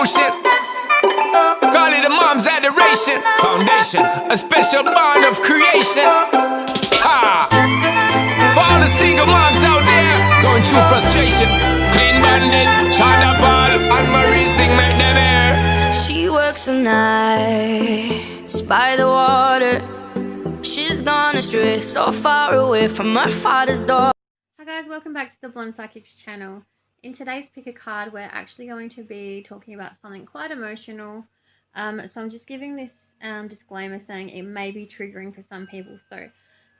emotion. Call it a mom's adoration. Foundation, a special bond of creation. Ha! For all the single moms out there going through frustration. Clean Bandit, China Paul, and Marie thing make them air. She works the nights by the water. She's gone astray, so far away from her father's door. Hi guys, welcome back to the Blonde Psychics channel. In today's pick a card, we're actually going to be talking about something quite emotional. So I'm just giving this disclaimer saying it may be triggering for some people. So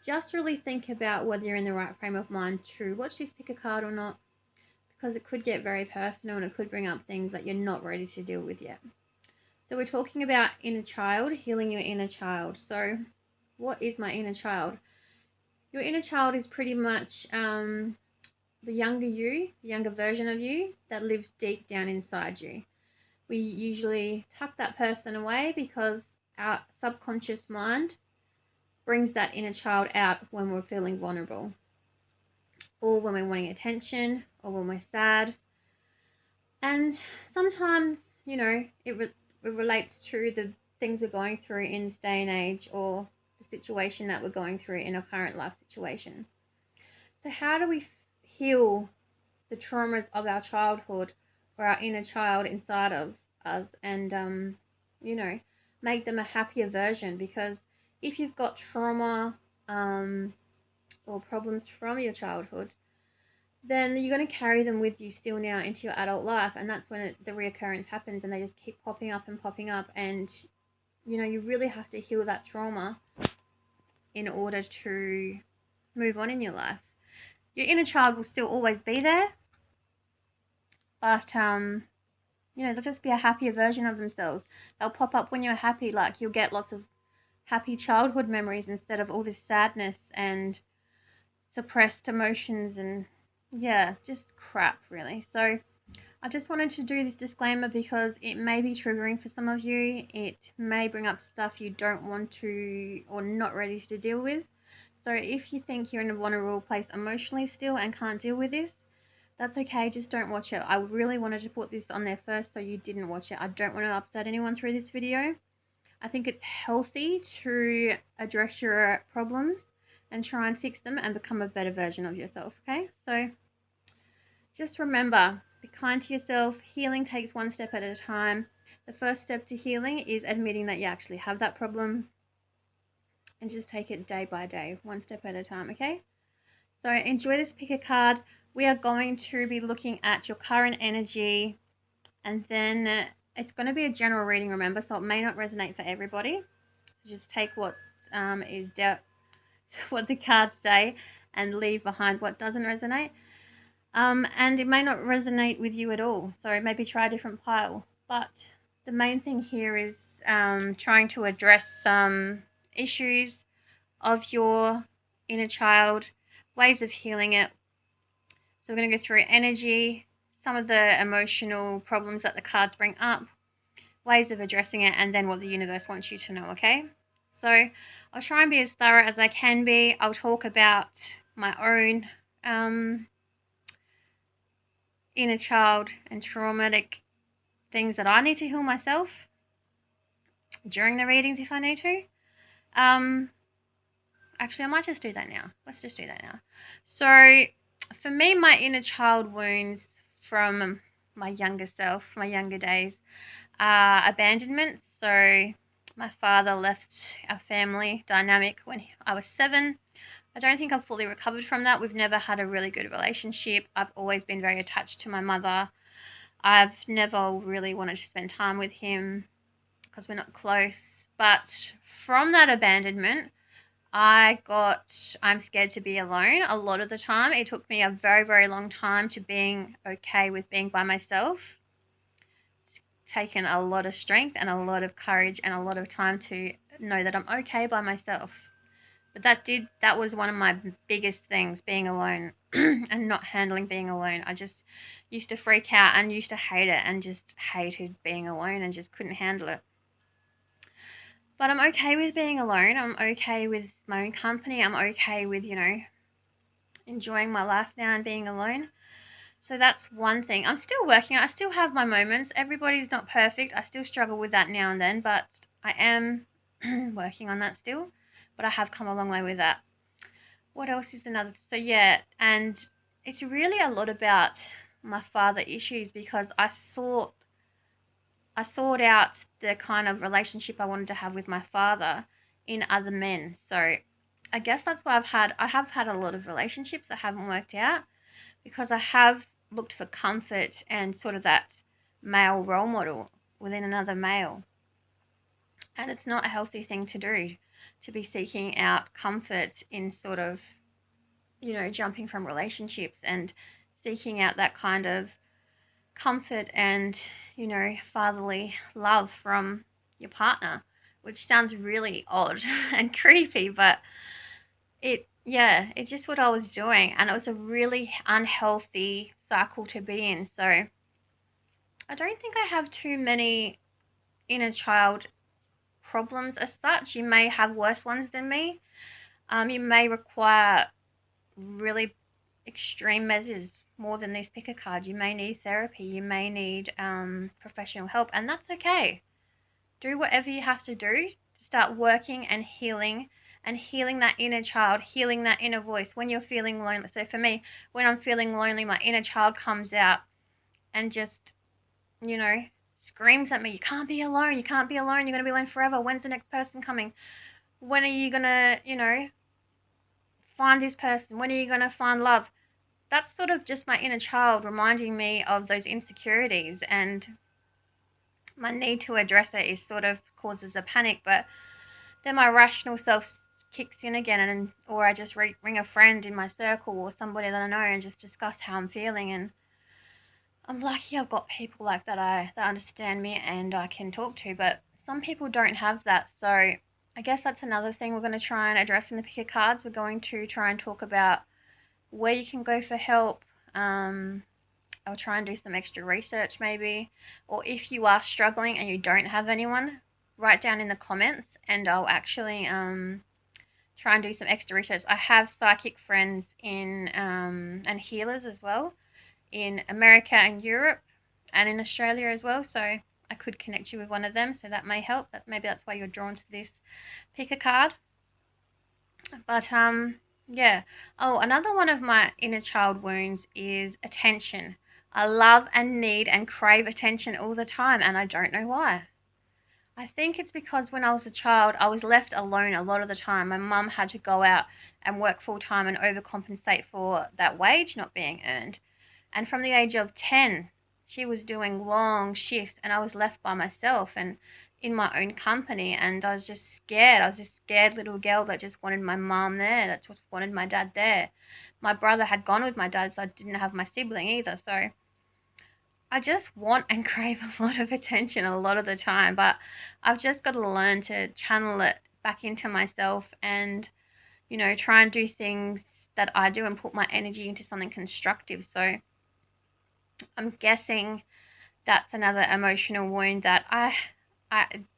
just really think about whether you're in the right frame of mind to watch this pick a card or not, because it could get very personal and it could bring up things that you're not ready to deal with yet. So we're talking about inner child, healing your inner child. So what is my inner child? Your inner child is pretty much the younger you, the younger version of you that lives deep down inside you. We usually tuck that person away because our subconscious mind brings that inner child out when we're feeling vulnerable, or when we're wanting attention, or when we're sad. And sometimes, you know, it relates to the things we're going through in this day and age, or the situation that we're going through in our current life situation. So how do we heal the traumas of our childhood or our inner child inside of us, and you know, make them a happier version? Because if you've got trauma or problems from your childhood, then you're going to carry them with you still now into your adult life, and that's when the reoccurrence happens, and they just keep popping up and popping up. And you know, you really have to heal that trauma in order to move on in your life. Your inner child will still always be there, but you know, they'll just be a happier version of themselves. They'll pop up when you're happy, like you'll get lots of happy childhood memories instead of all this sadness and suppressed emotions and yeah, just crap really. So I just wanted to do this disclaimer because it may be triggering for some of you. It may bring up stuff you don't want to or not ready to deal with. So if you think you're in a vulnerable place emotionally still and can't deal with this, that's okay, just don't watch it. I really wanted to put this on there first so you didn't watch it. I don't want to upset anyone through this video. I think it's healthy to address your problems and try and fix them and become a better version of yourself, okay? So just remember, be kind to yourself. Healing takes one step at a time. The first step to healing is admitting that you actually have that problem, and just take it day by day, one step at a time, okay? So enjoy this pick a card. We are going to be looking at your current energy, and then it's going to be a general reading, remember, so it may not resonate for everybody. So just take what what the cards say and leave behind what doesn't resonate. And it may not resonate with you at all, so maybe try a different pile. But the main thing here is trying to address some issues of your inner child, ways of healing it. So we're going to go through energy, some of the emotional problems that the cards bring up, ways of addressing it, and then what the universe wants you to know, okay? So I'll try and be as thorough as I can be. I'll talk about my own inner child and traumatic things that I need to heal myself during the readings if I need to. Actually, I might just do that now. Let's just do that now. So for me, my inner child wounds from my younger self, my younger days, are abandonment. So my father left our family dynamic when I was 7. I don't think I've fully recovered from that. We've never had a really good relationship. I've always been very attached to my mother. I've never really wanted to spend time with him because we're not close. But from that abandonment, I'm scared to be alone a lot of the time. It took me a very, very long time to being okay with being by myself. It's taken a lot of strength and a lot of courage and a lot of time to know that I'm okay by myself. But that was one of my biggest things, being alone and not handling being alone. I just used to freak out and used to hate it and just hated being alone and just couldn't handle it. But I'm okay with being alone. I'm okay with my own company. I'm okay with, you know, enjoying my life now and being alone. So that's one thing. I'm still working. I still have my moments. Everybody's not perfect. I still struggle with that now and then, but I am working on that still. But I have come a long way with that. What else is another? So yeah, and it's really a lot about my father issues because I sought out the kind of relationship I wanted to have with my father in other men. So I guess that's why I have had a lot of relationships that haven't worked out because I have looked for comfort and sort of that male role model within another male. And it's not a healthy thing to do, to be seeking out comfort in sort of, jumping from relationships and seeking out that kind of comfort and, fatherly love from your partner, which sounds really odd and creepy, but it's just what I was doing. And it was a really unhealthy cycle to be in. So I don't think I have too many inner child problems as such. You may have worse ones than me. You may require really extreme measures more than this picker card. You may need therapy. You may need professional help, and that's okay. Do whatever you have to do to start working and healing that inner child, healing that inner voice when you're feeling lonely. So for me, when I'm feeling lonely, my inner child comes out and just, screams at me, you can't be alone, you're going to be alone forever. When's the next person coming? When are you going to, find this person? When are you going to find love? That's sort of just my inner child reminding me of those insecurities, and my need to address it is sort of causes a panic, but then my rational self kicks in again, or I just ring a friend in my circle or somebody that I know and just discuss how I'm feeling. And I'm lucky I've got people like that that understand me and I can talk to, but some people don't have that. So I guess that's another thing we're going to try and address in the picker cards. We're going to try and talk about where you can go for help. I'll try and do some extra research maybe, or if you are struggling and you don't have anyone, write down in the comments and I'll actually try and do some extra research. I have psychic friends in and healers as well in America and Europe and in Australia as well, so I could connect you with one of them, so that may help. Maybe that's why you're drawn to this picker card. But yeah. Oh, another one of my inner child wounds is attention. I love and need and crave attention all the time, and I don't know why. I think it's because when I was a child, I was left alone a lot of the time. My mum had to go out and work full time and overcompensate for that wage not being earned. And from the age of 10, she was doing long shifts and I was left by myself and in my own company, and I was just scared. I was this scared little girl that just wanted my mom there, that just wanted my dad there. My brother had gone with my dad, so I didn't have my sibling either. So I just want and crave a lot of attention a lot of the time, but I've just got to learn to channel it back into myself and, try and do things that I do and put my energy into something constructive. So I'm guessing that's another emotional wound that I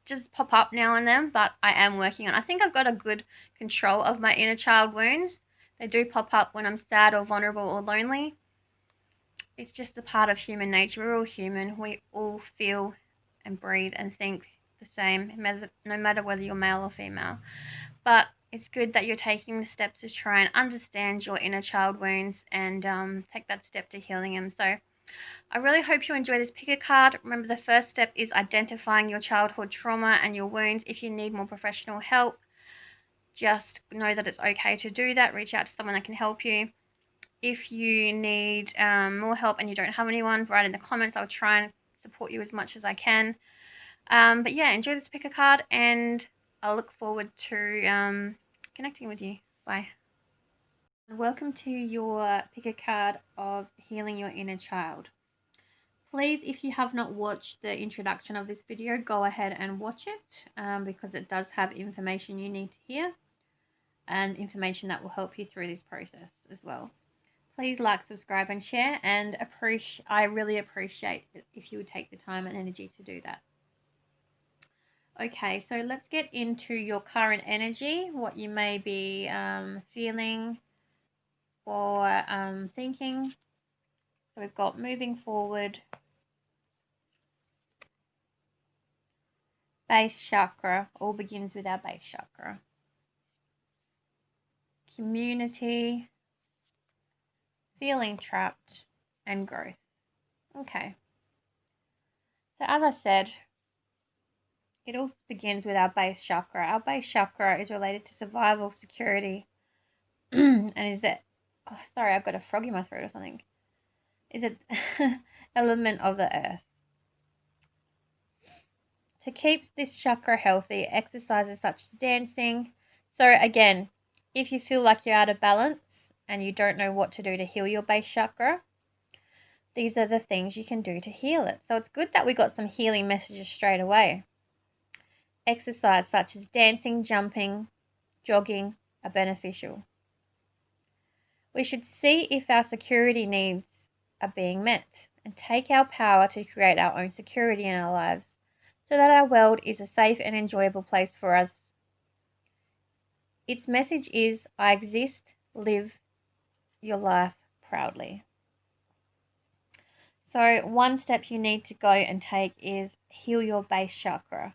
just pop up now and then, but I am working on. I think I've got a good control of my inner child wounds. They do pop up when I'm sad or vulnerable or lonely. It's just a part of human nature. We're all human. We all feel and breathe and think the same, no matter whether you're male or female. But it's good that you're taking the steps to try and understand your inner child wounds and take that step to healing them. So I really hope you enjoy this picker card. Remember, the first step is identifying your childhood trauma and your wounds. If you need more professional help, just know that it's okay to do that. Reach out to someone that can help you. If you need more help and you don't have anyone, write in the comments. I'll try and support you as much as I can. But yeah, enjoy this picker card and I'll look forward to connecting with you. Bye. Welcome to your picker card of healing your inner child. Please, if you have not watched the introduction of this video, go ahead and watch it because it does have information you need to hear and information that will help you through this process as well. Please like, subscribe and share, and I really appreciate it if you would take the time and energy to do that. Okay, so let's get into your current energy, what you may be feeling or thinking. So we've got moving forward, base chakra, all begins with our base chakra. Community, feeling trapped, and growth. Okay. So as I said, it all begins with our base chakra. Our base chakra is related to survival, security, and is that, oh, sorry, I've got a frog in my throat or something. Is an element of the earth. To keep this chakra healthy, exercises such as dancing. So again, if you feel like you're out of balance and you don't know what to do to heal your base chakra, these are the things you can do to heal it. So it's good that we got some healing messages straight away. Exercise such as dancing, jumping, jogging are beneficial. We should see if our security needs are being met and take our power to create our own security in our lives, so that our world is a safe and enjoyable place for us. Its message is, I exist, live your life proudly. So one step you need to go and take is heal your base chakra.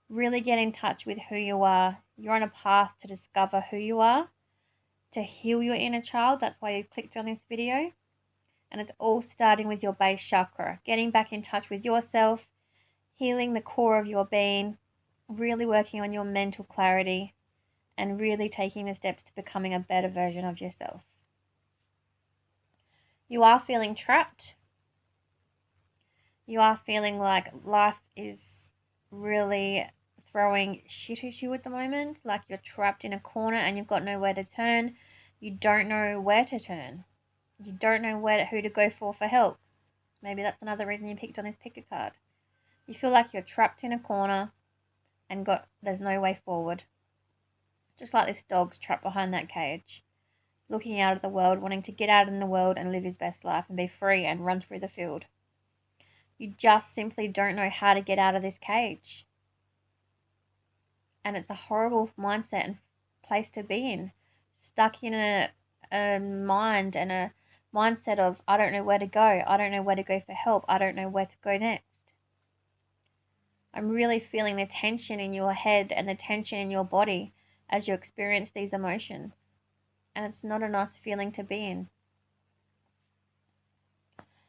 Really get in touch with who you are. You're on a path to discover who you are, to heal your inner child. That's why you clicked on this video. And it's all starting with your base chakra, getting back in touch with yourself, healing the core of your being, really working on your mental clarity, and really taking the steps to becoming a better version of yourself. You are feeling trapped. You are feeling like life is really throwing shit at you at the moment, like you're trapped in a corner and you've got nowhere to turn. You don't know where to turn. You don't know who to go for help. Maybe that's another reason you picked on this picker card. You feel like you're trapped in a corner and there's no way forward. Just like this dog's trapped behind that cage, looking out at the world, wanting to get out in the world and live his best life and be free and run through the field. You just simply don't know how to get out of this cage. And it's a horrible mindset and place to be in. Stuck in a mind and a mindset of, I don't know where to go. I don't know where to go for help. I don't know where to go next. I'm really feeling the tension in your head and the tension in your body as you experience these emotions. And it's not a nice feeling to be in.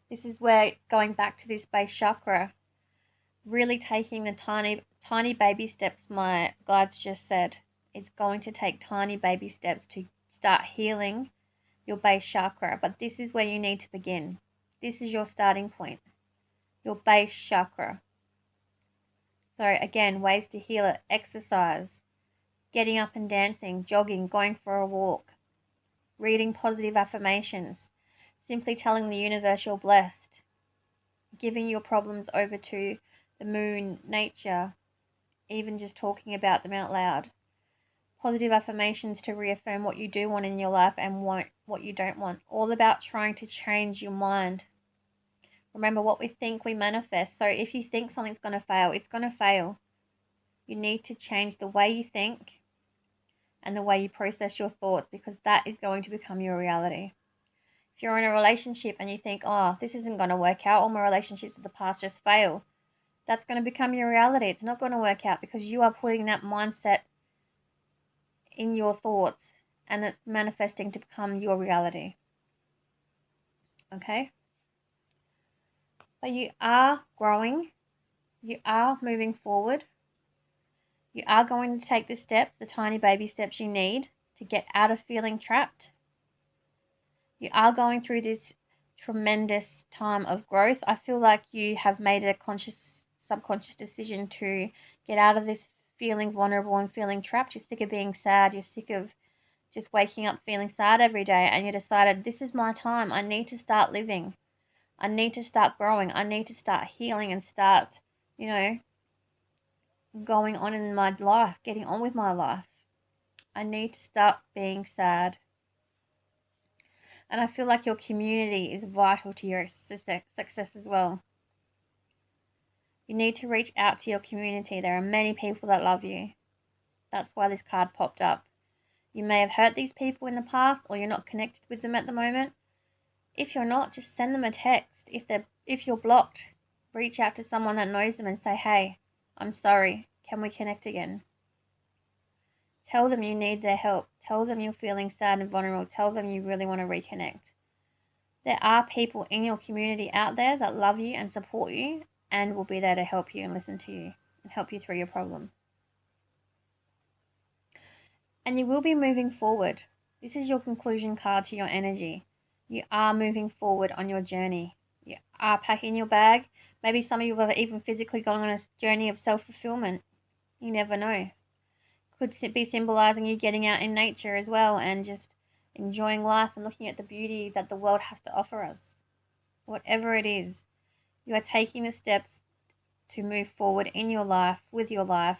This is where, going back to this base chakra, really taking the tiny baby steps my guides just said. It's going to take tiny baby steps to start healing your base chakra. But this is where you need to begin. This is your starting point. Your base chakra. So again, ways to heal it: exercise, getting up and dancing, jogging, going for a walk, reading positive affirmations, simply telling the universe you're blessed, giving your problems over to the moon, nature, even just talking about them out loud. Positive affirmations to reaffirm what you do want in your life and what you don't want. All about trying to change your mind. Remember, what we think, we manifest. So if you think something's going to fail, it's going to fail. You need to change the way you think and the way you process your thoughts, because that is going to become your reality. If you're in a relationship and you think, oh, this isn't going to work out, all my relationships of the past just fail, that's going to become your reality. It's not going to work out because you are putting that mindset in your thoughts and it's manifesting to become your reality. Okay? But you are growing. You are moving forward. You are going to take the steps, the tiny baby steps you need to get out of feeling trapped. You are going through this tremendous time of growth. I feel like you have made a subconscious decision to get out of this feeling vulnerable and feeling trapped. You're sick of being sad. You're sick of just waking up feeling sad every day, and you decided, this is my time. I need to start living. I need to start growing. I need to start healing and start, going on in my life, getting on with my life. I need to start being sad. And I feel like your community is vital to your success as well. You need to reach out to your community. There are many people that love you. That's why this card popped up. You may have hurt these people in the past, or you're not connected with them at the moment. If you're not, just send them a text. If you're blocked, reach out to someone that knows them and say, hey, I'm sorry, can we connect again? Tell them you need their help. Tell them you're feeling sad and vulnerable. Tell them you really want to reconnect. There are people in your community out there that love you and support you and will be there to help you and listen to you and help you through your problems. And you will be moving forward. This is your conclusion card to your energy. You are moving forward on your journey. You are packing your bag. Maybe some of you have even physically gone on a journey of self-fulfillment. You never know. Could be symbolizing you getting out in nature as well and just enjoying life and looking at the beauty that the world has to offer us. Whatever it is, you are taking the steps to move forward in your life, with your life,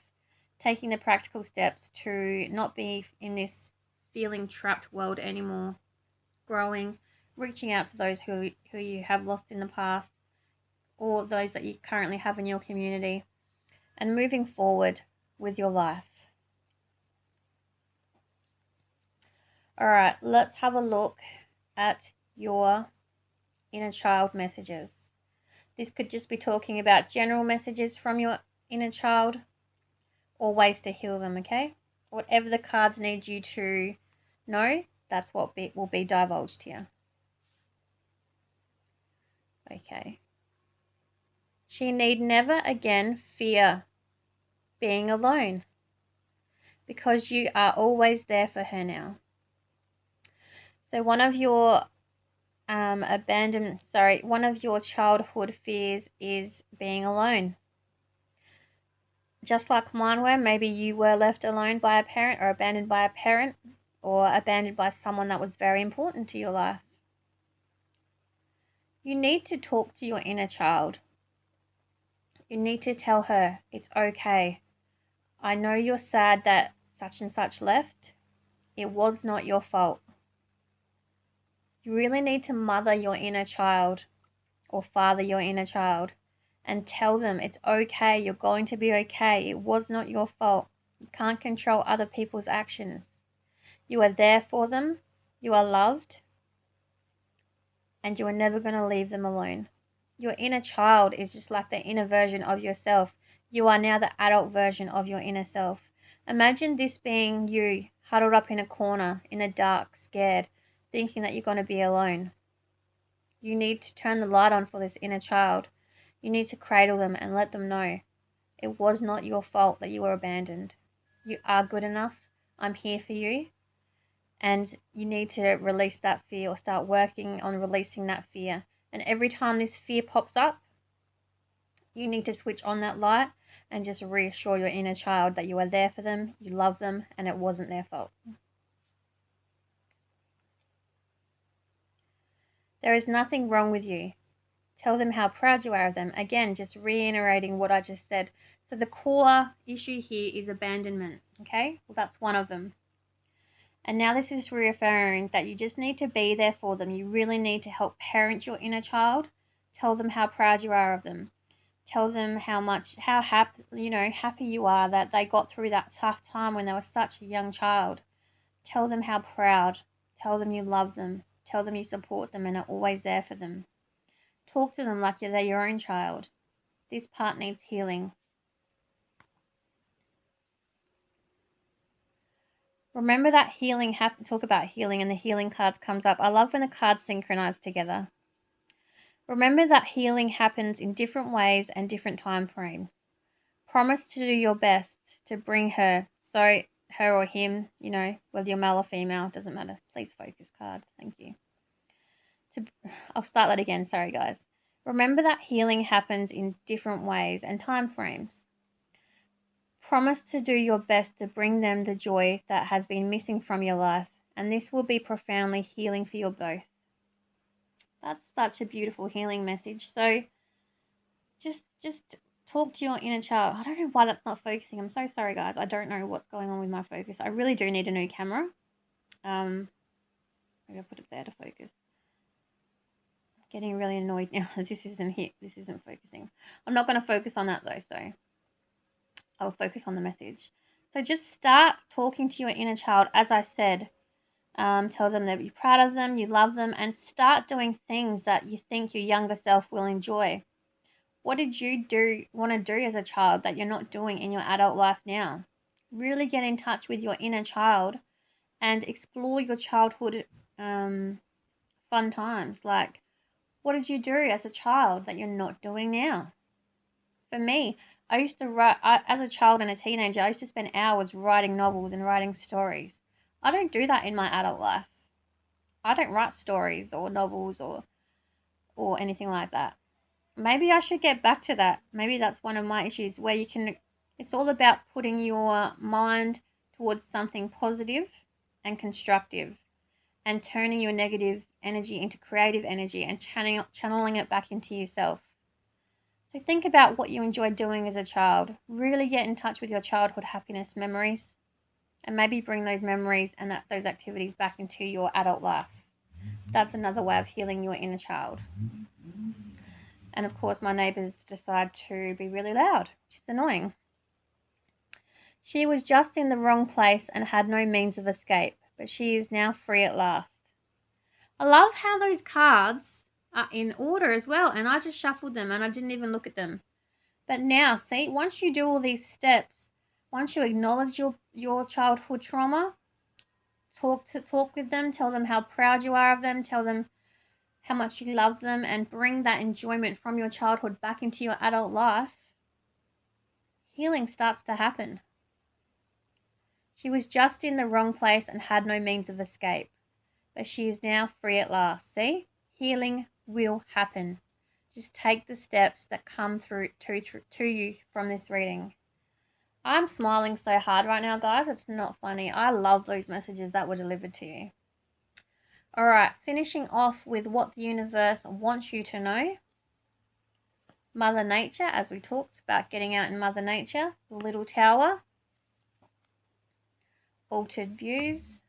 taking the practical steps to not be in this feeling trapped world anymore, growing, reaching out to those who you have lost in the past or those that you currently have in your community, and moving forward with your life. All right, let's have a look at your inner child messages. This could just be talking about general messages from your inner child or ways to heal them, okay? Whatever the cards need you to know, that's what will be divulged here. Okay. She need never again fear being alone because you are always there for her now. So one of your one of your childhood fears is being alone. Just like mine were, maybe you were left alone by a parent or abandoned by a parent or abandoned by someone that was very important to your life. You need to talk to your inner child. You need to tell her, it's okay. I know you're sad that such and such left. It was not your fault. You really need to mother your inner child or father your inner child and tell them it's okay, you're going to be okay. It was not your fault. You can't control other people's actions. You are there for them. You are loved. And you are never going to leave them alone. Your inner child is just like the inner version of yourself. You are now the adult version of your inner self. Imagine this being you, huddled up in a corner, in the dark, scared, thinking that you're going to be alone. You need to turn the light on for this inner child. You need to cradle them and let them know it was not your fault that you were abandoned. You are good enough. I'm here for you. And you need to release that fear or start working on releasing that fear. And every time this fear pops up, you need to switch on that light and just reassure your inner child that you are there for them, you love them, and it wasn't their fault. There is nothing wrong with you. Tell them how proud you are of them. Again, just reiterating what I just said. So the core issue here is abandonment, okay? Well, that's one of them. And now this is reaffirming that you just need to be there for them. You really need to help parent your inner child. Tell them how proud you are of them. Tell them how happy you are that they got through that tough time when they were such a young child. Tell them how proud. Tell them you love them. Tell them you support them and are always there for them. Talk to them like they're your own child. This part needs healing. Remember that healing talk about healing and the healing cards comes up. I love when the cards synchronize together. Remember that healing happens in different ways and different time frames. Promise to do your best to bring her, so her or him, whether you're male or female, doesn't matter. Please focus, card. Thank you. I'll start that again. Sorry, guys. Remember that healing happens in different ways and time frames. Promise to do your best to bring them the joy that has been missing from your life, and this will be profoundly healing for you both. That's such a beautiful healing message. So just talk to your inner child. I don't know why that's not focusing. I'm so sorry, guys. I don't know what's going on with my focus. I really do need a new camera. Maybe I'll put it there to focus. Getting really annoyed now. This isn't focusing. I'm not going to focus on that though, so I'll focus on the message. So just start talking to your inner child. As I said, Tell them that you're proud of them, you love them, and start doing things that you think your younger self will enjoy. What did you want to do as a child that you're not doing in your adult life now? Really get in touch with your inner child and explore your childhood fun times. Like, what did you do as a child that you're not doing now? For me, I used to write, as a child and a teenager, I used to spend hours writing novels and writing stories. I don't do that in my adult life. I don't write stories or novels or anything like that. Maybe I should get back to that. Maybe that's one of my issues where it's all about putting your mind towards something positive and constructive and turning your negative energy into creative energy and channeling it back into yourself. So think about what you enjoyed doing as a child. Really get in touch with your childhood happiness memories and maybe bring those memories and those activities back into your adult life. That's another way of healing your inner child. And of course, my neighbours decide to be really loud, which is annoying. She was just in the wrong place and had no means of escape, but she is now free at last. I love how those cards are in order as well, and I just shuffled them and I didn't even look at them. But now, see, once you do all these steps, once you acknowledge your childhood trauma, talk with them, tell them how proud you are of them, tell them how much you love them, and bring that enjoyment from your childhood back into your adult life, healing starts to happen. She was just in the wrong place and had no means of escape, but she is now free at last. See? Healing will happen. Just take the steps that come through to you from this reading. I'm smiling so hard right now, guys. It's not funny. I love those messages that were delivered to you. All right, finishing off with what the universe wants you to know. Mother Nature, as we talked about getting out in Mother Nature. The Little Tower. Altered Views.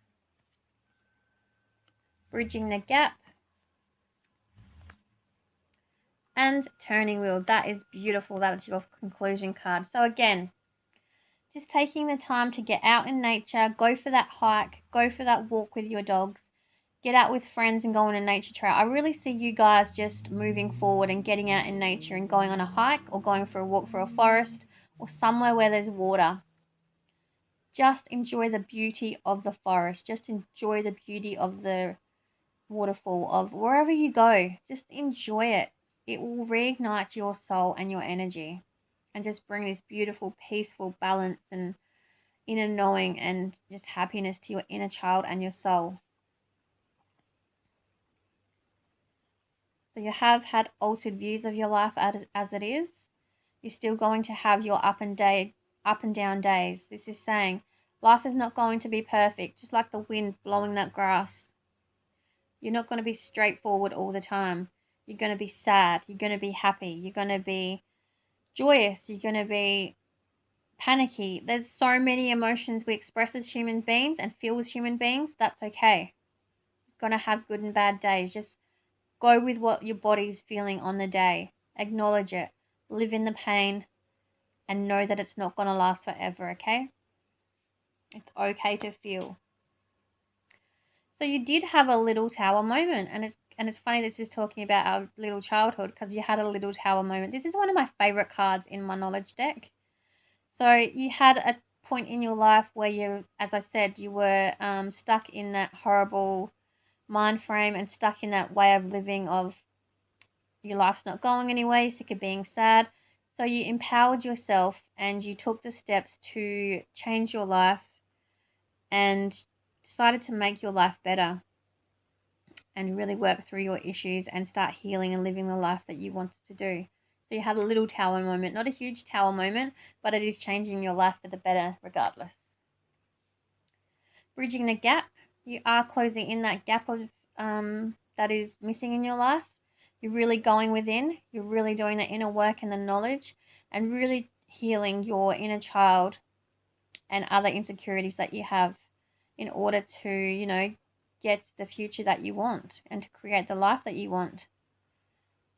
Bridging the Gap. And Turning Wheel. That is beautiful. That is your conclusion card. So again, just taking the time to get out in nature, go for that hike, go for that walk with your dogs, get out with friends and go on a nature trail. I really see you guys just moving forward and getting out in nature and going on a hike or going for a walk through a forest or somewhere where there's water. Just enjoy the beauty of the forest. Just enjoy the beauty of the waterfall, of wherever you go. Just enjoy it. It will reignite your soul and your energy and just bring this beautiful, peaceful balance and inner knowing and just happiness to your inner child and your soul. So you have had altered views of your life as it is. You're still going to have your up and down days. This is saying life is not going to be perfect, just like the wind blowing that grass. You're not going to be straightforward all the time. You're going to be sad. You're going to be happy. You're going to be joyous. You're going to be panicky. There's so many emotions we express as human beings and feel as human beings. That's okay. You're going to have good and bad days. Just go with what your body's feeling on the day. Acknowledge it. Live in the pain and know that it's not going to last forever, okay? It's okay to feel. So you did have a little tower moment, and it's funny this is talking about our little childhood because you had a little tower moment. This is one of my favorite cards in my knowledge deck. So you had a point in your life where you, as I said, you were stuck in that horrible mind frame and stuck in that way of living of your life's not going anywhere, you're sick of being sad. So you empowered yourself and you took the steps to change your life and decided to make your life better and really work through your issues and start healing and living the life that you wanted to do. So you had a little tower moment, not a huge tower moment, but it is changing your life for the better regardless. Bridging the gap, you are closing in that gap of that is missing in your life. You're really going within, you're really doing the inner work and the knowledge and really healing your inner child and other insecurities that you have in order to, get the future that you want and to create the life that you want.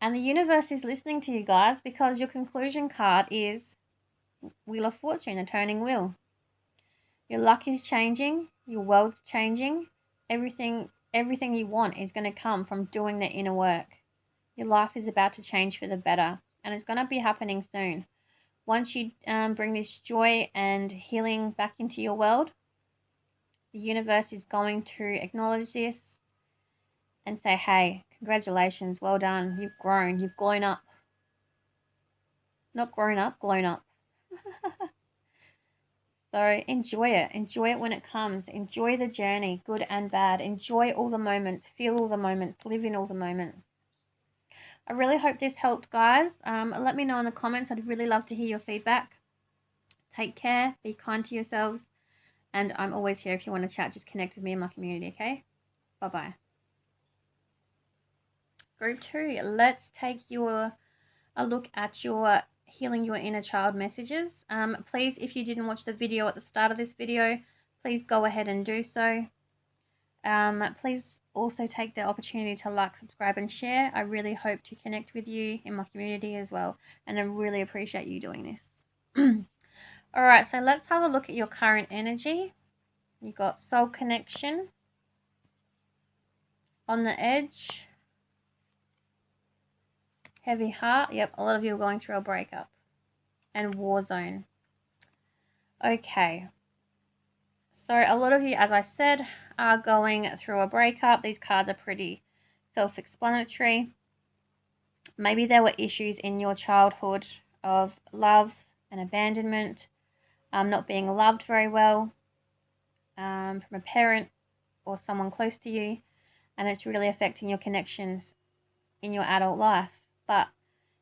And the universe is listening to you guys because your conclusion card is Wheel of Fortune, the turning wheel. Your luck is changing, your world's changing, everything you want is going to come from doing the inner work. Your life is about to change for the better, and it's going to be happening soon. Once you bring this joy and healing back into your world, the universe is going to acknowledge this and say, hey, congratulations, well done, you've grown, you've grown up. Not grown up, grown up. So enjoy it when it comes. Enjoy the journey, good and bad. Enjoy all the moments, feel all the moments, live in all the moments. I really hope this helped, guys. Let me know in the comments. I'd really love to hear your feedback. Take care, be kind to yourselves, and I'm always here if you want to chat. Just connect with me in my community, okay? Bye-bye. Group 2, let's take a look at your healing your inner child messages. Please, if you didn't watch the video at the start of this video, please go ahead and do so. Please also take the opportunity to like, subscribe and share. I really hope to connect with you in my community as well, and I really appreciate you doing this. Alright, so let's have a look at your current energy. You've got soul connection, on the edge, heavy heart. Yep, a lot of you are going through a breakup, and war zone. Okay, so a lot of you, as I said, are going through a breakup. These cards are pretty self-explanatory. Maybe there were issues in your childhood of love and abandonment, not being loved very well from a parent or someone close to you, and it's really affecting your connections in your adult life. But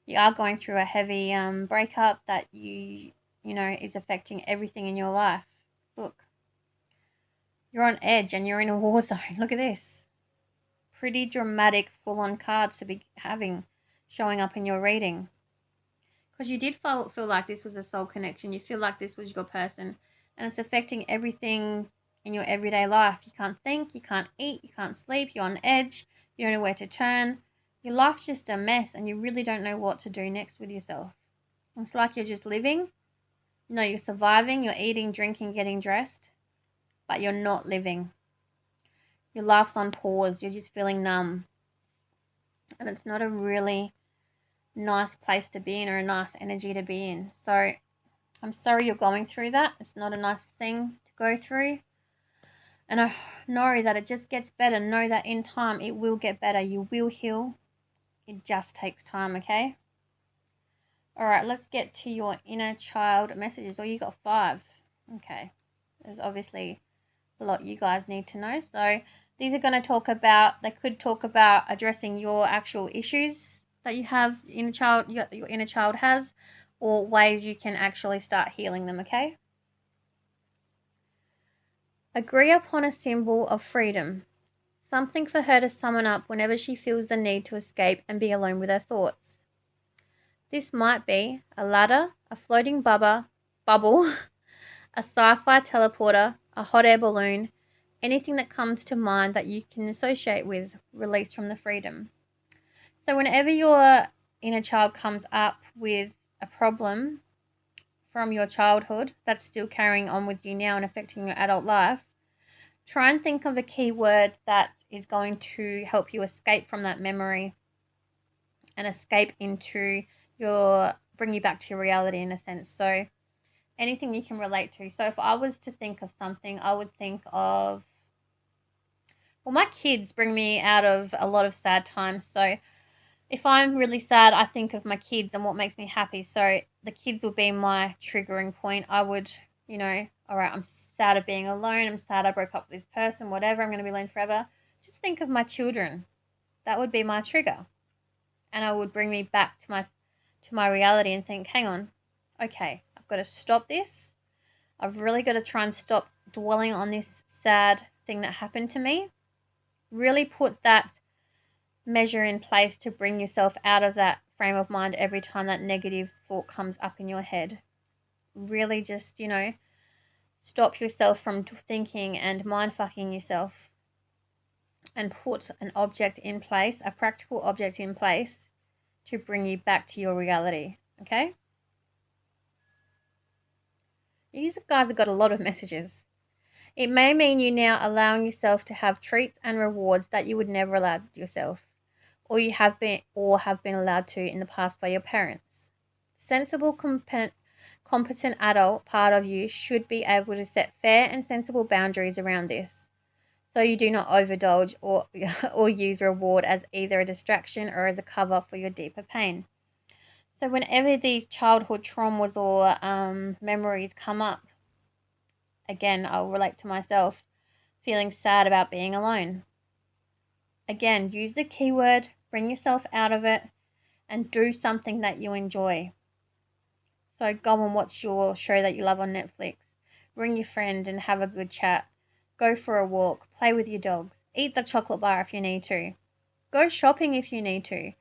you are going through a heavy breakup that you know is affecting everything in your life. Look, you're on edge and you're in a war zone. Look at this. Pretty dramatic, full-on cards to be showing up in your reading. Because you did feel like this was a soul connection. You feel like this was your person. And it's affecting everything in your everyday life. You can't think, you can't eat, you can't sleep, you're on edge, you don't know where to turn. Your life's just a mess and you really don't know what to do next with yourself. It's like you're just living. No, you're surviving, you're eating, drinking, getting dressed, but you're not living. Your life's on pause, you're just feeling numb. And it's not a really nice place to be in or a nice energy to be in. So I'm sorry you're going through that. It's not a nice thing to go through. And I know that it just gets better. Know that in time it will get better. You will heal. It just takes time, okay? Alright, let's get to your inner child messages. Oh, you got 5. Okay. There's obviously a lot you guys need to know. So these are going to talk about, they could talk about addressing your actual issues that you have, your inner child has, or ways you can actually start healing them, okay? Agree upon a symbol of freedom. Something for her to summon up whenever she feels the need to escape and be alone with her thoughts. This might be a ladder, a floating bubble, a sci-fi teleporter, a hot air balloon, anything that comes to mind that you can associate with release from the freedom. So whenever your inner child comes up with a problem from your childhood that's still carrying on with you now and affecting your adult life, try and think of a key word that is going to help you escape from that memory and escape into bring you back to your reality in a sense. So anything you can relate to. So if I was to think of something, I would think of, well, my kids bring me out of a lot of sad times. So if I'm really sad, I think of my kids and what makes me happy. So the kids would be my triggering point. I would, all right, I'm sad of being alone. I'm sad I broke up with this person, whatever. I'm going to be alone forever. Just think of my children. That would be my trigger. And it would bring me back to my reality and think, hang on, okay, I've got to stop this. I've really got to try and stop dwelling on this sad thing that happened to me. Really put that measure in place to bring yourself out of that frame of mind every time that negative thought comes up in your head. Really just, stop yourself from thinking and mind-fucking yourself and put an object in place, a practical object in place to bring you back to your reality, okay? You guys have got a lot of messages. It may mean you now allowing yourself to have treats and rewards that you would never allow yourself, or have been allowed to in the past by your parents. Sensible, competent adult part of you should be able to set fair and sensible boundaries around this, so you do not overindulge or or use reward as either a distraction or as a cover for your deeper pain. So whenever these childhood traumas or memories come up, again, I'll relate to myself feeling sad about being alone. Again, use the keyword, bring yourself out of it, and do something that you enjoy. So go and watch your show that you love on Netflix. Bring your friend and have a good chat. Go for a walk. Play with your dogs. Eat the chocolate bar if you need to. Go shopping if you need to.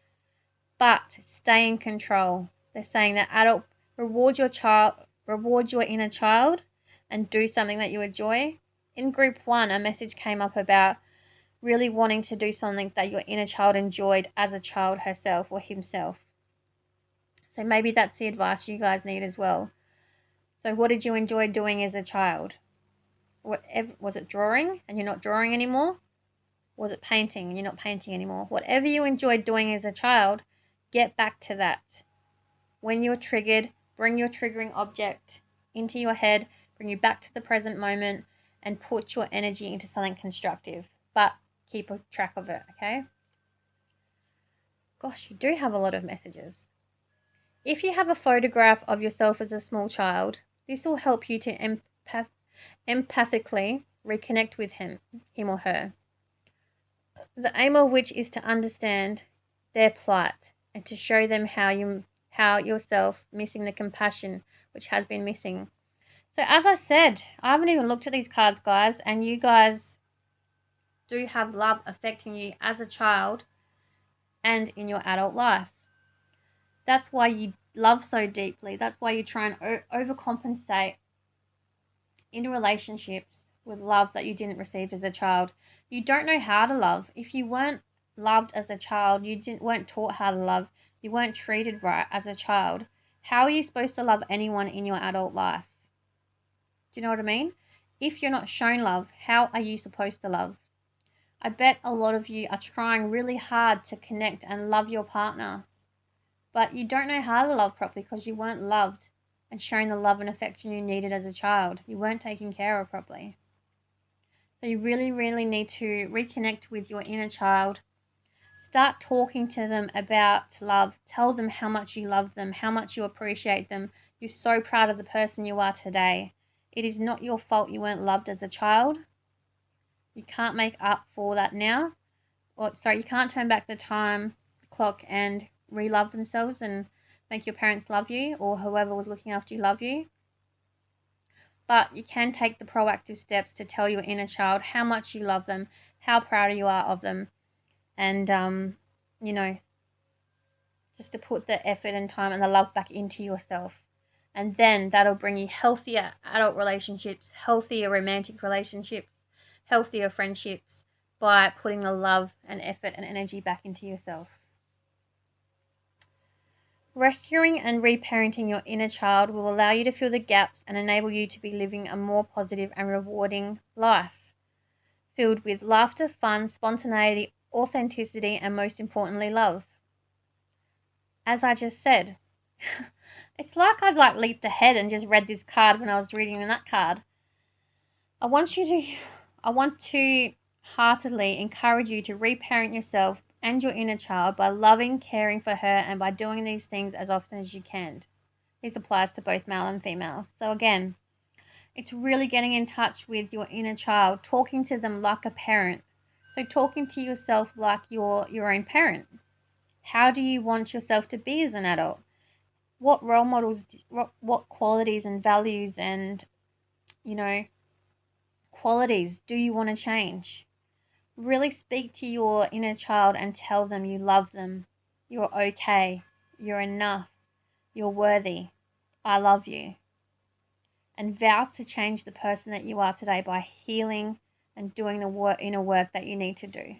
But stay in control. They're saying that adult, reward your inner child, and do something that you enjoy. In group 1, a message came up about really wanting to do something that your inner child enjoyed as a child herself or himself. So maybe that's the advice you guys need as well. So what did you enjoy doing as a child? Was it drawing and you're not drawing anymore? Was it painting and you're not painting anymore? Whatever you enjoyed doing as a child, get back to that. When you're triggered, bring your triggering object into your head, bring you back to the present moment, and put your energy into something constructive. But keep a track of it, okay? Gosh, you do have a lot of messages. If you have a photograph of yourself as a small child, this will help you to empathically reconnect with him or her. The aim of which is to understand their plight and to show them how yourself missing the compassion which has been missing. So as I said, I haven't even looked at these cards, guys, and you guys do have love affecting you as a child and in your adult life. That's why you love so deeply. That's why you try and overcompensate in relationships with love that you didn't receive as a child. You don't know how to love. If you weren't loved as a child, weren't taught how to love, you weren't treated right as a child, how are you supposed to love anyone in your adult life? Do you know what I mean? If you're not shown love, how are you supposed to love? I bet a lot of you are trying really hard to connect and love your partner, but you don't know how to love properly because you weren't loved and shown the love and affection you needed as a child. You weren't taken care of properly. So you really, really need to reconnect with your inner child. Start talking to them about love. Tell them how much you love them, how much you appreciate them. You're so proud of the person you are today. It is not your fault you weren't loved as a child. You can't make up for that now. You can't turn back the time clock and re-love themselves and make your parents love you or whoever was looking after you love you. But you can take the proactive steps to tell your inner child how much you love them, how proud you are of them, and, just to put the effort and time and the love back into yourself. And then that'll bring you healthier adult relationships, healthier romantic relationships, healthier friendships by putting the love and effort and energy back into yourself. Rescuing and reparenting your inner child will allow you to fill the gaps and enable you to be living a more positive and rewarding life, filled with laughter, fun, spontaneity, authenticity, and most importantly, love. As I just said, it's like I'd leaped ahead and just read this card when I was reading that card. I want to heartily encourage you to reparent yourself and your inner child by loving, caring for her, and by doing these things as often as you can. This applies to both male and female. So again, it's really getting in touch with your inner child, talking to them like a parent. So talking to yourself like your own parent. How do you want yourself to be as an adult? What role models, what qualities and values and, qualities do you want to change? Really speak to your inner child and tell them you love them. You're okay. You're enough. You're worthy. I love you. And vow to change the person that you are today by healing and doing the inner work that you need to do.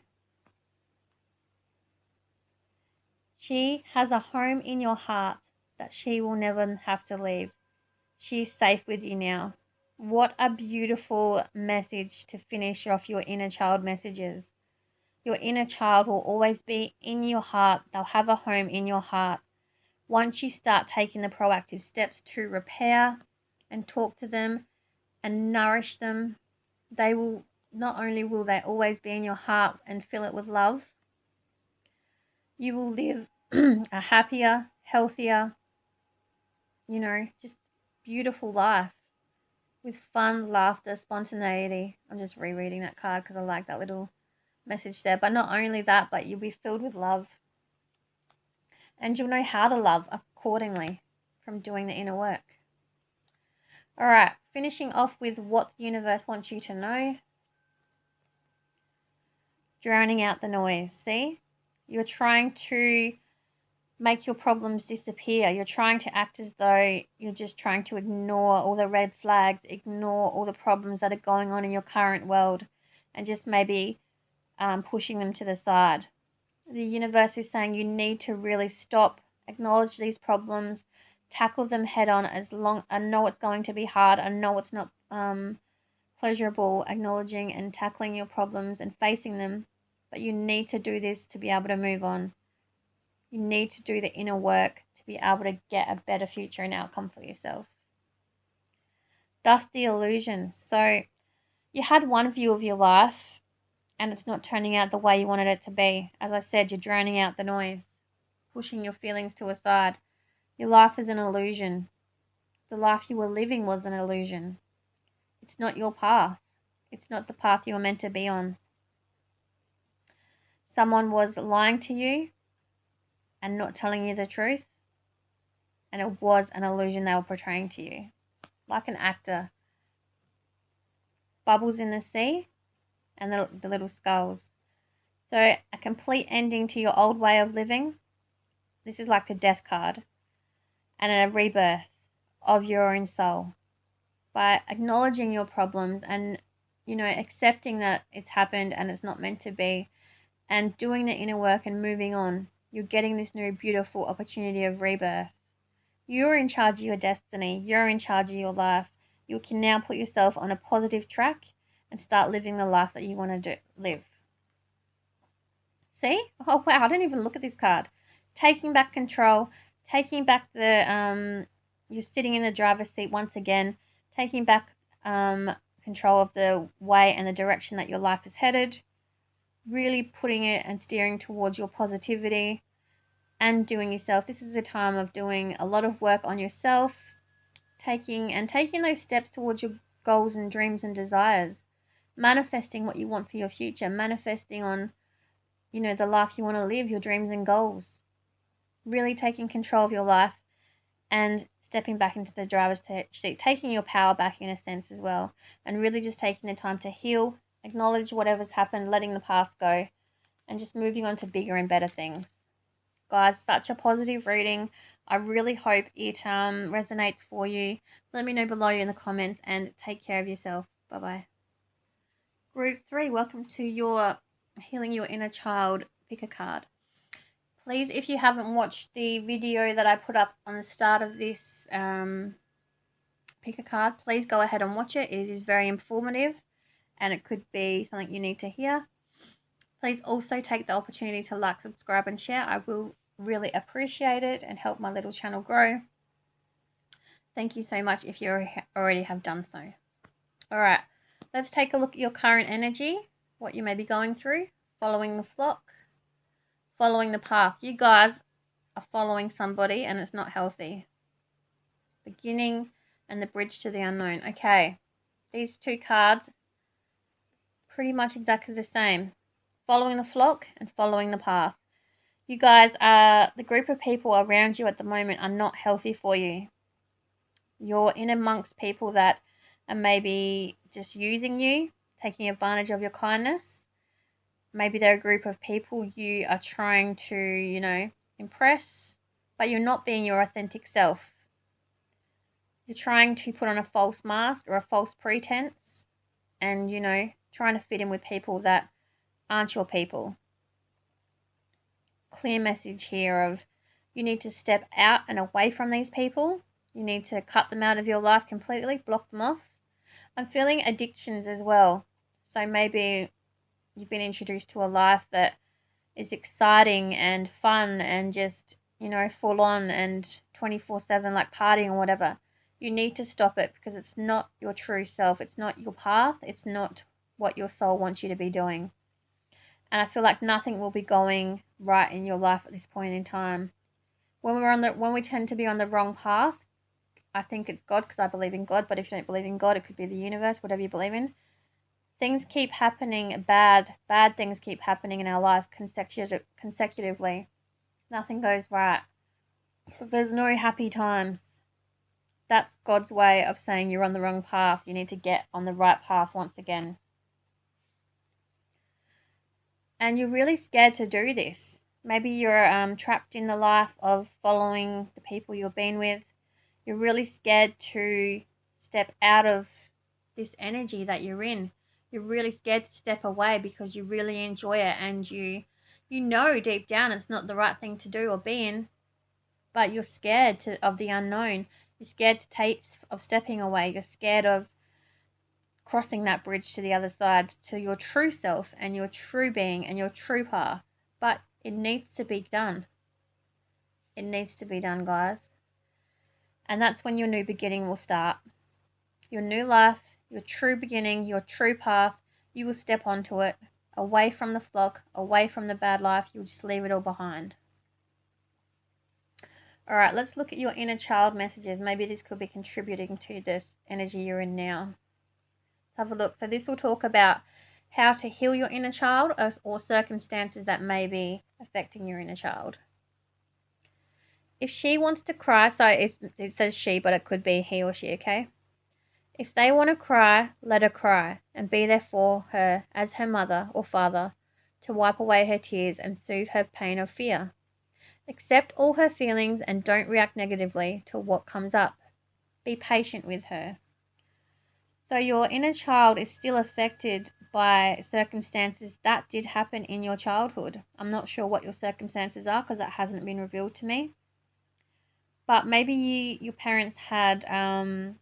She has a home in your heart that she will never have to leave. She is safe with you now. What a beautiful message to finish off your inner child messages. Your inner child will always be in your heart. They'll have a home in your heart. Once you start taking the proactive steps to repair and talk to them and nourish them, they will not only will they always be in your heart and fill it with love, you will live a happier, healthier, just beautiful life with fun, laughter, spontaneity. I'm just rereading that card because I like that little message there. But not only that, but you'll be filled with love. And you'll know how to love accordingly from doing the inner work. All right, finishing off with what the universe wants you to know. Drowning out the noise. See? You're trying to make your problems disappear. You're trying to act as though you're just trying to ignore all the red flags, ignore all the problems that are going on in your current world, and just maybe pushing them to the side. The universe is saying you need to really stop, acknowledge these problems, tackle them head on. I know it's going to be hard. I know it's not pleasurable acknowledging and tackling your problems and facing them, but you need to do this to be able to move on. You need to do the inner work to be able to get a better future and outcome for yourself. Dusty illusions. So you had one view of your life and it's not turning out the way you wanted it to be. As I said, you're drowning out the noise, pushing your feelings to a side. Your life is an illusion. The life you were living was an illusion. It's not your path. It's not the path you were meant to be on. Someone was lying to you and not telling you the truth, and it was an illusion they were portraying to you. Like an actor. Bubbles in the sea and the little skulls. So a complete ending to your old way of living. This is like the death card. And a rebirth of your own soul. By acknowledging your problems and, accepting that it's happened and it's not meant to be, and doing the inner work and moving on, you're getting this new beautiful opportunity of rebirth. You're in charge of your destiny. You're in charge of your life. You can now put yourself on a positive track and start living the life that you want to live. See? Oh, wow. I didn't even look at this card. Taking back control. Taking back you're sitting in the driver's seat once again. Taking back control of the way and the direction that your life is headed. Really putting it and steering towards your positivity and doing yourself. This is a time of doing a lot of work on yourself, taking those steps towards your goals and dreams and desires, manifesting what you want for your future, manifesting on, the life you want to live, your dreams and goals, really taking control of your life and stepping back into the driver's seat, taking your power back in a sense as well, and really just taking the time to heal, acknowledge whatever's happened, letting the past go, and just moving on to bigger and better things. Guys, such a positive reading. I really hope it resonates for you. Let me know below in the comments and take care of yourself. Bye-bye. Group 3, welcome to your Healing Your Inner Child. Pick a card. Please, if you haven't watched the video that I put up on the start of this pick a card, please go ahead and watch it. It is very informative and it could be something you need to hear. Please also take the opportunity to like, subscribe and share. I will really appreciate it and help my little channel grow. Thank you so much if you already have done so. All right, let's take a look at your current energy, what you may be going through, following the flock, following the path. You guys are following somebody and it's not healthy. Beginning and the bridge to the unknown. Okay, these two cards, pretty much exactly the same. Following the flock and following the path. You guys the group of people around you at the moment are not healthy for you. You're in amongst people that are maybe just using you, taking advantage of your kindness. Maybe they're a group of people you are trying to, impress, but you're not being your authentic self. You're trying to put on a false mask or a false pretense and, trying to fit in with people that aren't your people. Clear message here of you need to step out and away from these people. You need to cut them out of your life completely, block them off. I'm feeling addictions as well. So maybe you've been introduced to a life that is exciting and fun and just, full on and 24/7, like partying or whatever. You need to stop it because it's not your true self. It's not your path. It's not what your soul wants you to be doing. And I feel like nothing will be going right in your life at this point in time. When we tend to be on the wrong path, I think it's God because I believe in God. But if you don't believe in God, it could be the universe, whatever you believe in. Things keep happening, bad things keep happening in our life consecutively. Nothing goes right. There's no happy times. That's God's way of saying you're on the wrong path. You need to get on the right path once again. And you're really scared to do this. Maybe you're trapped in the life of following the people you've been with. You're really scared to step out of this energy that you're in. You're really scared to step away because you really enjoy it and you know deep down it's not the right thing to do or be in, but you're scared of the unknown. You're scared of stepping away. You're scared of crossing that bridge to the other side, to your true self and your true being and your true path. But it needs to be done. It needs to be done, guys. And that's when your new beginning will start. Your new life, your true beginning, your true path, you will step onto it, away from the flock, away from the bad life. You'll just leave it all behind. All right, let's look at your inner child messages. Maybe this could be contributing to this energy you're in now. Let's have a look. So this will talk about how to heal your inner child or circumstances that may be affecting your inner child. If she wants to cry, so it says she, but it could be he or she, okay? If they want to cry, let her cry and be there for her as her mother or father to wipe away her tears and soothe her pain or fear. Accept all her feelings and don't react negatively to what comes up. Be patient with her. So your inner child is still affected by circumstances that did happen in your childhood. I'm not sure what your circumstances are because that hasn't been revealed to me. But maybe your parents had, there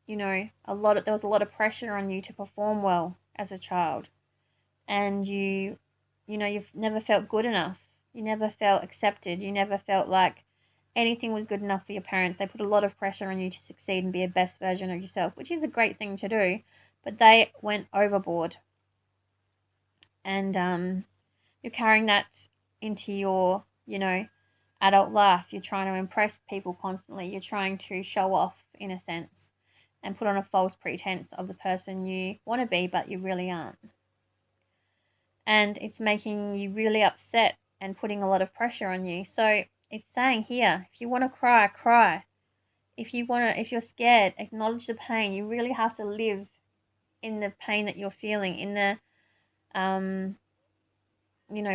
was a lot of pressure on you to perform well as a child. And you've never felt good enough. You never felt accepted. You never felt like anything was good enough for your parents. They put a lot of pressure on you to succeed and be a best version of yourself, which is a great thing to do, but they went overboard. And you're carrying that into your, adult life. You're trying to impress people constantly. You're trying to show off, in a sense, and put on a false pretense of the person you want to be, but you really aren't. And it's making you really upset and putting a lot of pressure on you. So it's saying here, if you want to cry, cry. If you're scared, acknowledge the pain. You really have to live in the pain that you're feeling, in the,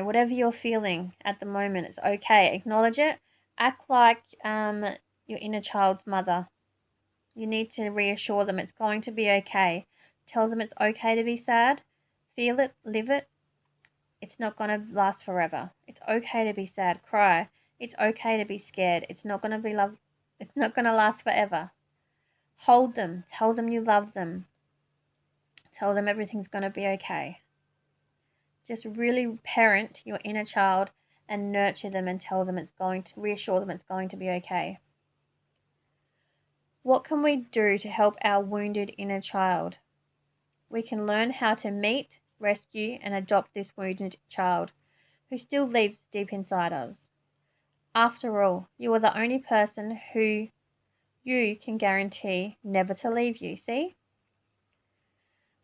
whatever you're feeling at the moment. It's okay. Acknowledge it. Act like your inner child's mother. You need to reassure them it's going to be okay. Tell them it's okay to be sad. Feel it, live it. It's not going to last forever. It's okay to be sad, cry. It's okay to be scared. It's not going to be love. It's not going to last forever. Hold them. Tell them you love them. Tell them everything's going to be okay. Just really parent your inner child and nurture them and reassure them it's going to be okay. What can we do to help our wounded inner child? We can learn how to meet, rescue, and adopt this wounded child who still lives deep inside us. After all, you are the only person who you can guarantee never to leave you, see?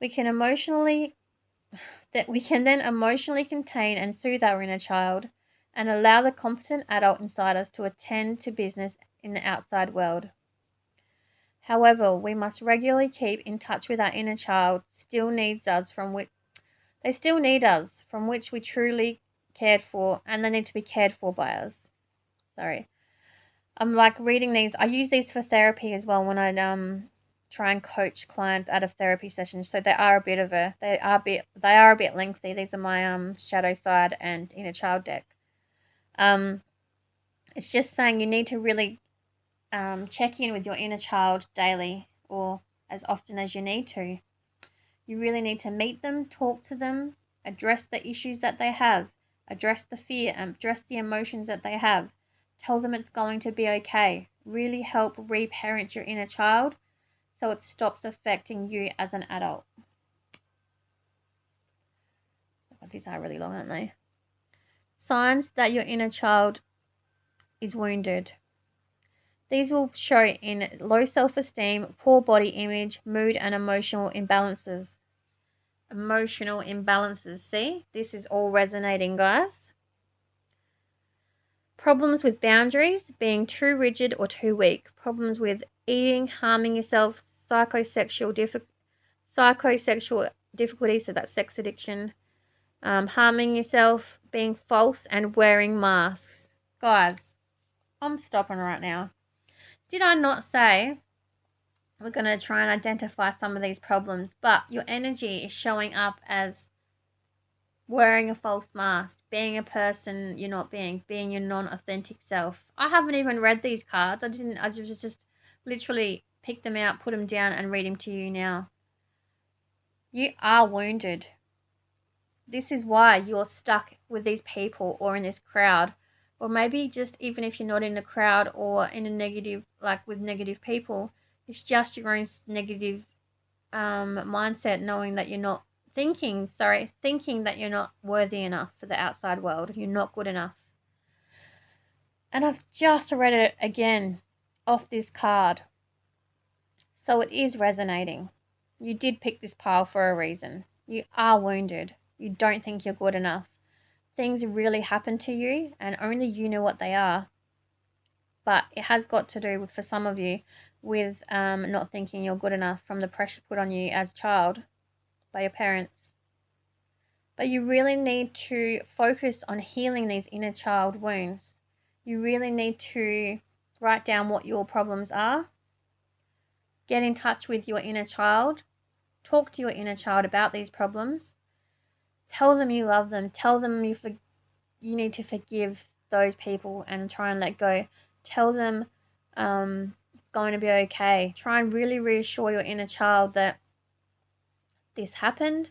We can then emotionally contain and soothe our inner child and allow the competent adult inside us to attend to business in the outside world. However, we must regularly keep in touch with our inner child. They still need us, from which we truly cared for, and they need to be cared for by us. Sorry. I'm like reading these. I use these for therapy as well when I try and coach clients out of therapy sessions. So they are a bit lengthy. These are my shadow side and inner child deck. It's just saying you need to really check in with your inner child daily, or as often as you need to. You really need to meet them, talk to them, address the issues that they have, address the fear, and address the emotions that they have. Tell them it's going to be okay. Really help reparent your inner child so it stops affecting you as an adult. These are really long, aren't they? Signs that your inner child is wounded. These will show in low self-esteem, poor body image, mood, and emotional imbalances. Emotional imbalances. See, this is all resonating, guys. Problems with boundaries, being too rigid or too weak. Problems with eating, harming yourself, psychosexual difficulties, so that's sex addiction, harming yourself, being false, and wearing masks. Guys, I'm stopping right now. Did I not say we're going to try and identify some of these problems, but your energy is showing up as wearing a false mask, being a person you're not being your non-authentic self. I haven't even read these cards. I just literally picked them out, put them down, and read them to you now. You are wounded. This is why you're stuck with these people or in this crowd. Or maybe just even if you're not in a crowd or in a negative, like with negative people, it's just your own negative mindset, knowing that you're not thinking that you're not worthy enough for the outside world. You're not good enough. And I've just read it again off this card. So it is resonating. You did pick this pile for a reason. You are wounded. You don't think you're good enough. Things really happen to you and only you know what they are. But it has got to do with, for some of you, with not thinking you're good enough from the pressure put on you as a child by your parents. But you really need to focus on healing these inner child wounds. You really need to write down what your problems are. Get in touch with your inner child. Talk to your inner child about these problems. Tell them you love them. Tell them you need to forgive those people and try and let go. Tell them it's going to be okay. Try and really reassure your inner child that this happened.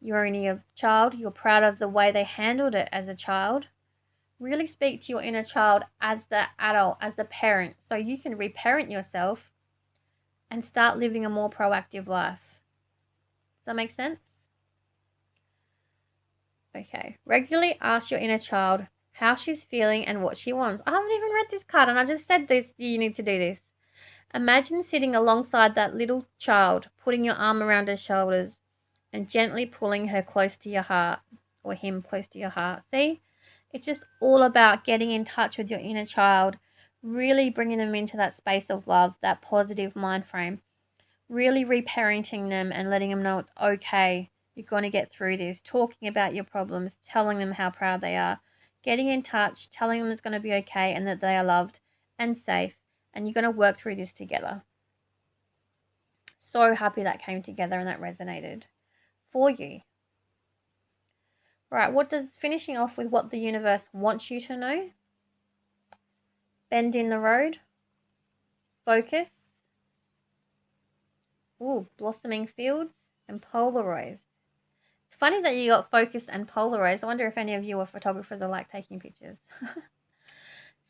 You're only a child. You're proud of the way they handled it as a child. Really speak to your inner child as the adult, as the parent, so you can reparent yourself and start living a more proactive life. Does that make sense? Okay. Regularly ask your inner child how she's feeling and what she wants. I haven't even read this card and I just said this. You need to do this. Imagine sitting alongside that little child, putting your arm around her shoulders and gently pulling her close to your heart, or him close to your heart. See? It's just all about getting in touch with your inner child, really bringing them into that space of love, that positive mind frame, really reparenting them and letting them know it's okay. You're going to get through this, talking about your problems, telling them how proud they are, getting in touch, telling them it's going to be okay and that they are loved and safe, and you're going to work through this together. So happy that came together and that resonated for you. Right, finishing off with what the universe wants you to know. Bend in the road. Focus. Ooh, blossoming fields and Polaroids. It's funny that you got focus and Polaroids. I wonder if any of you are photographers or like taking pictures.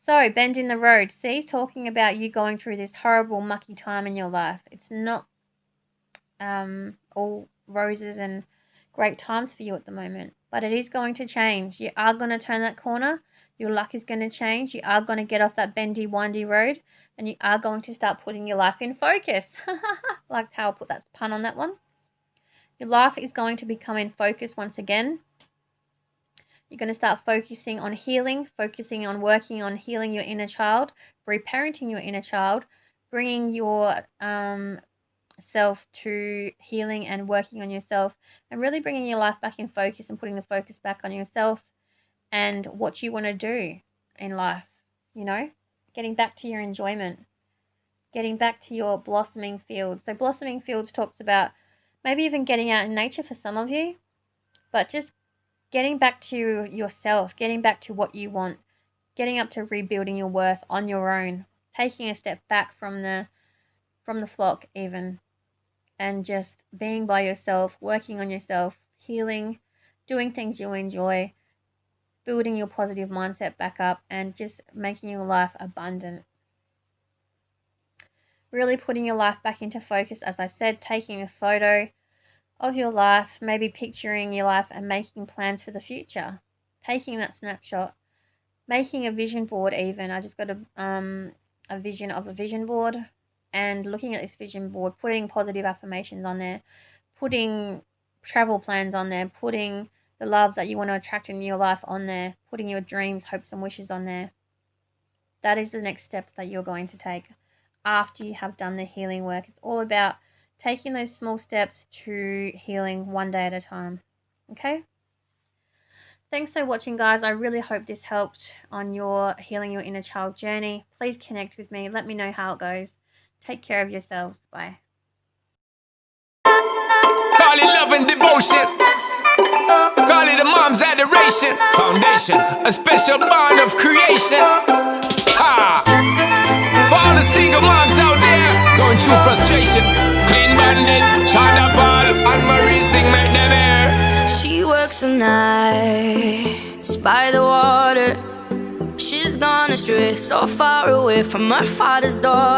So, bend in the road. See, talking about you going through this horrible, mucky time in your life. It's not all roses and great times for you at the moment. But it is going to change. You are going to turn that corner. Your luck is going to change. You are going to get off that bendy, windy road. And you are going to start putting your life in focus. Like how I put that pun on that one. Your life is going to become in focus once again. You're going to start focusing on healing, focusing on working on healing your inner child, reparenting your inner child, bringing your self to healing and working on yourself, and really bringing your life back in focus and putting the focus back on yourself and what you want to do in life, you know, getting back to your enjoyment, getting back to your blossoming fields. So blossoming fields talks about maybe even getting out in nature for some of you, but just getting back to yourself, getting back to what you want, getting up to rebuilding your worth on your own, taking a step back from the flock even, and just being by yourself, working on yourself, healing, doing things you enjoy, building your positive mindset back up, and just making your life abundant. Really putting your life back into focus, as I said, taking a photo of your life, maybe picturing your life and making plans for the future. Taking that snapshot, making a vision board even. I just got a vision of a vision board, and looking at this vision board, putting positive affirmations on there, putting travel plans on there, putting the love that you want to attract in your life on there, putting your dreams, hopes and wishes on there. That is the next step that you're going to take after you have done the healing work. It's all about taking those small steps to healing one day at a time. Okay? Thanks for watching, guys. I really hope this helped on your healing your inner child journey. Please connect with me. Let me know how it goes. Take care of yourselves. Bye. Call it love and devotion. Call it a mom's adoration. Foundation, a special bond of creation. Ha! For all the single moms out there going through frustration. Clean Bandit, China Paul, and Marie thing make them air. She works the nights by the water. She's gone astray, so far away from her father's daughter.